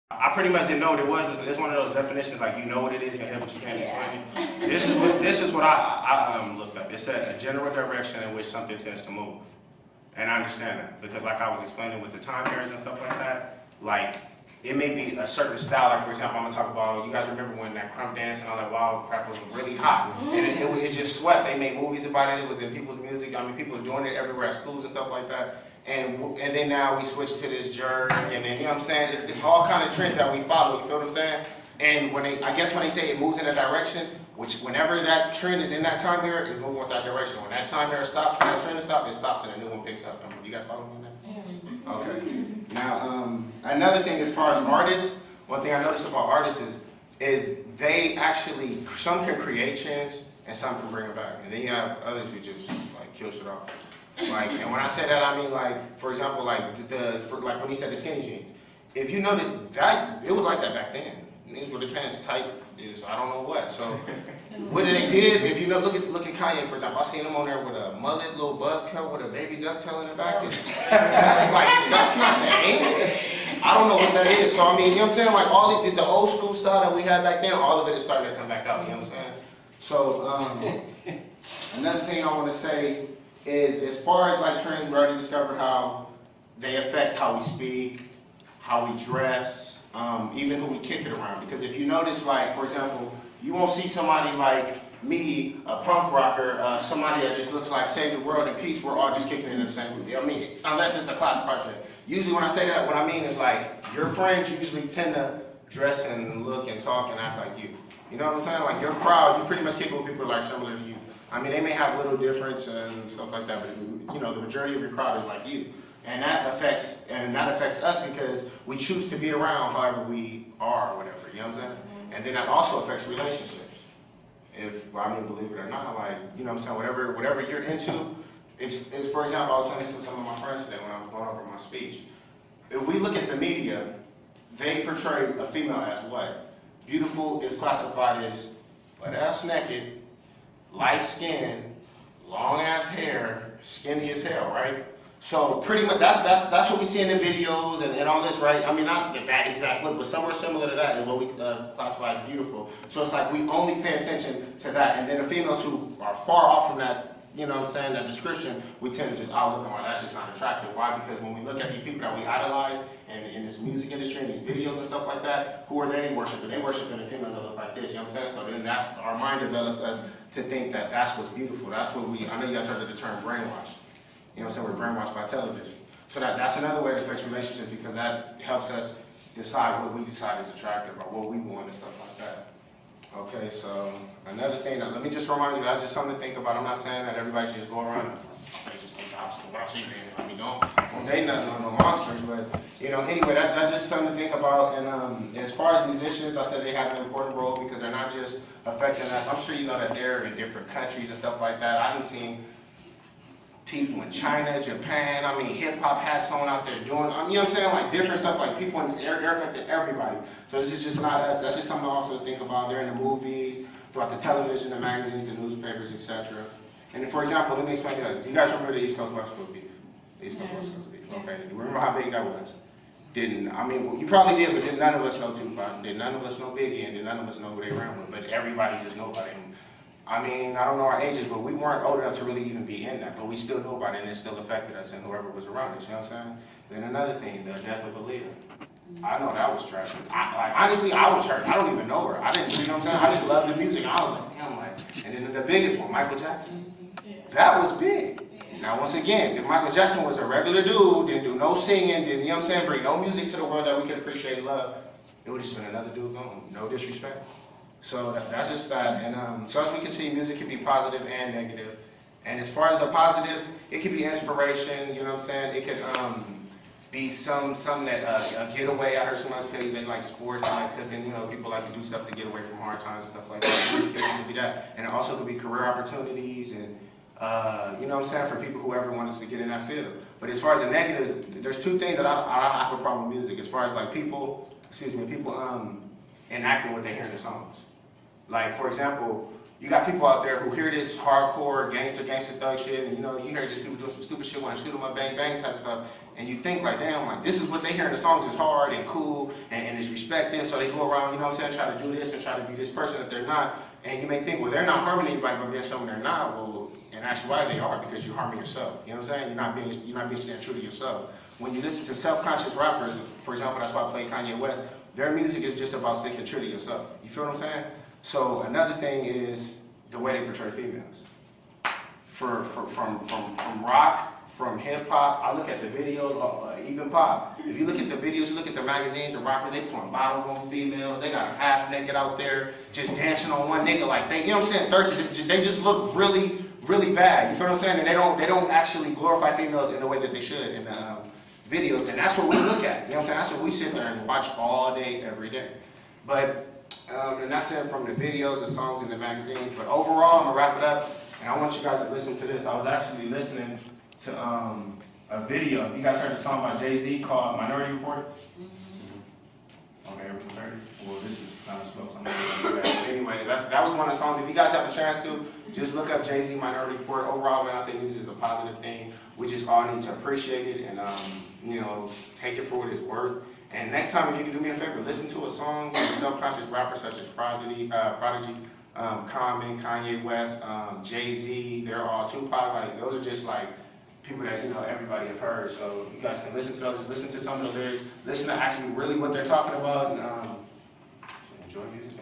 I pretty much didn't know what it was. It's one of those definitions like you know what it is in your head, but you can't explain it. This is what I looked up. It said a general direction in which something tends to move, and I understand that because like I was explaining with the time periods and stuff like that, like it may be a certain style. Like for example, I'm gonna talk about. You guys remember when that crump dance and all that wild crap was really hot, and it just swept. They made movies about it. It was in people's music. I mean, people was doing it everywhere at schools and stuff like that. And then now we switch to this jerk, and then, you know what I'm saying? It's all kind of trends that we follow, you feel what I'm saying? And I guess when they say it moves in a direction, which whenever that trend is in that time era, it's moving with that direction. When that time era stops for that trend to stop, it stops and a new one picks up. You guys follow me on that? Okay. Now, another thing as far as artists, one thing I noticed about artists is they actually, some can create change and some can bring it back. And then you have others who just like kill shit off. Like, and when I say that, I mean like, for example, like like when he said the skinny jeans. If you notice that, it was like that back then. Niggas with the pants tight is I don't know what. So what they did, if you know, look at Kanye for example. I seen him on there with a mullet, little buzz cut with a baby duck tail in the back. That's not the 80s. I don't know what that is. So I mean, you know what I'm saying? Like all the old school style that we had back then, all of it is starting to come back out. You know what I'm saying? So another thing I want to say is as far as like trends, we already discovered how they affect how we speak, how we dress, even who we kick it around. Because if you notice, like for example, you won't see somebody like me, a punk rocker, somebody that just looks like save the world and peace, we're all just kicking it in the same group. I mean, unless it's a class project. Usually when I say that, what I mean is like, your friends usually tend to dress and look and talk and act like you. You know what I'm saying? Like your crowd, you pretty much kick with people like similar to you. I mean, they may have little difference and stuff like that, but you know, the majority of your crowd is like you. And that affects us because we choose to be around however we are or whatever, you know what I'm saying? And then that also affects relationships. I mean, believe it or not, like, you know what I'm saying, whatever you're into, it's for example, I was saying this to some of my friends today when I was going over my speech. If we look at the media, they portray a female as what? Beautiful is classified as butt-ass naked, light skin, long ass hair, skinny as hell, right? So pretty much that's what we see in the videos and all this, right? I mean, not that exact look, but somewhere similar to that is what we classify as beautiful. So it's like we only pay attention to that, and then the females who are far off from that, you know what I'm saying, that description, we tend to just outlook them, that's just not attractive. Why? Because when we look at these people that we idolize, and in this music industry and these videos and stuff like that, who are they worshiping? They worshiping the females that look like this, you know what I'm saying? So then that's, our mind develops us to think that that's what's beautiful. That's what I know you guys heard of the term brainwash. You know what I'm saying? We're brainwashed by television. So that's another way it affects relationships because that helps us decide what we decide is attractive or what we want and stuff like that. Okay, so another thing, let me just remind you, that's just something to think about. I'm not saying that everybody should just go around and just think I mean, don't date nothing on no monsters, but you know, anyway, that's just something to think about. And as far as musicians, I said they have an important role because they're not just affecting us. I'm sure you know that they're in different countries and stuff like that. I haven't seen people in China, Japan, I mean, hip-hop hats on out there doing, you know what I'm saying, like different stuff, like people, they're affecting everybody. So this is just not us, that's just something also to think about. They're in the movies, throughout the television, the magazines, the newspapers, etc. And for example, let me explain to you guys, do you guys remember the East Coast, West Coast beef? East Coast, West Coast beef, okay. Do you remember how big that was? I mean, well, you probably did, but none of us know Tupac, did none of us know Biggie, and did none of us know who they ran with, but everybody just know about him. I mean, I don't know our ages, but we weren't old enough to really even be in that, but we still knew about it and it still affected us and whoever was around us, you know what I'm saying? Then another thing, the death of Aaliyah. I know that was tragic. Honestly, I was hurt. I don't even know her. I didn't, you know what I'm saying? I just loved the music. I was like, damn, like, and then the biggest one, Michael Jackson. That was big. Now, once again, if Michael Jackson was a regular dude, didn't do no singing, didn't, you know what I'm saying, bring no music to the world that we could appreciate and love, it would just been another dude gone. No disrespect. So that's just that, and so as we can see, music can be positive and negative. And as far as the positives, it can be inspiration, you know what I'm saying? It could be some that getaway. I heard someone say they like sports, and like cooking, you know, people like to do stuff to get away from hard times and stuff like that. Music can also be that. And it also could be career opportunities and, you know what I'm saying, for people who ever want us to get in that field. But as far as the negatives, there's two things that I have a problem with music. As far as like people enacting what they hear in the songs. Like, for example, you got people out there who hear this hardcore gangster thug shit, and you know, you hear just people doing some stupid shit, want to shoot them up, bang bang type stuff, and you think like, damn, like this is what they hear in the songs is hard and cool, and and it's respected, so they go around, you know what I'm saying, try to do this and try to be this person that they're not. And you may think, well, they're not harming anybody by being someone they're not. Well, in actuality, they are, because you're harming yourself. You know what I'm saying? You're not being staying true to yourself. When you listen to self-conscious rappers, for example, that's why I play Kanye West, their music is just about sticking true to yourself. You feel what I'm saying? So another thing is the way they portray females. From rock, from hip hop, I look at the videos, even pop. If you look at the videos, you look at the magazines, the rappers, they pouring bottles on females, they got half naked out there, just dancing on one nigga like they, you know what I'm saying, thirsty. They just look really, really bad. You feel what I'm saying? And they don't actually glorify females in the way that they should in the videos, and that's what we look at. You know what I'm saying? That's what we sit there and watch all day, every day. But and that's it from the videos, the songs, and the magazines. But overall, I'm gonna wrap it up, and I want you guys to listen to this. I was actually listening to a video. You guys heard the song by Jay-Z called Minority Report? Mm-hmm. Okay, everyone's ready? Well, this is kind of slow, so I'm gonna do that. Anyway, that was one of the songs. If you guys have a chance to, just look up Jay-Z Minority Report. Overall, man, I think music is a positive thing. We just all need to appreciate it and, you know, take it for what it's worth. And next time, if you can do me a favor, listen to a song from self-conscious rappers such as Prodigy, Common, Kanye West, Jay-Z, they're all Tupac. Like, those are just like people that, you know, everybody have heard. So you guys can listen to those, listen to some of the lyrics, listen to actually really what they're talking about, and enjoy music.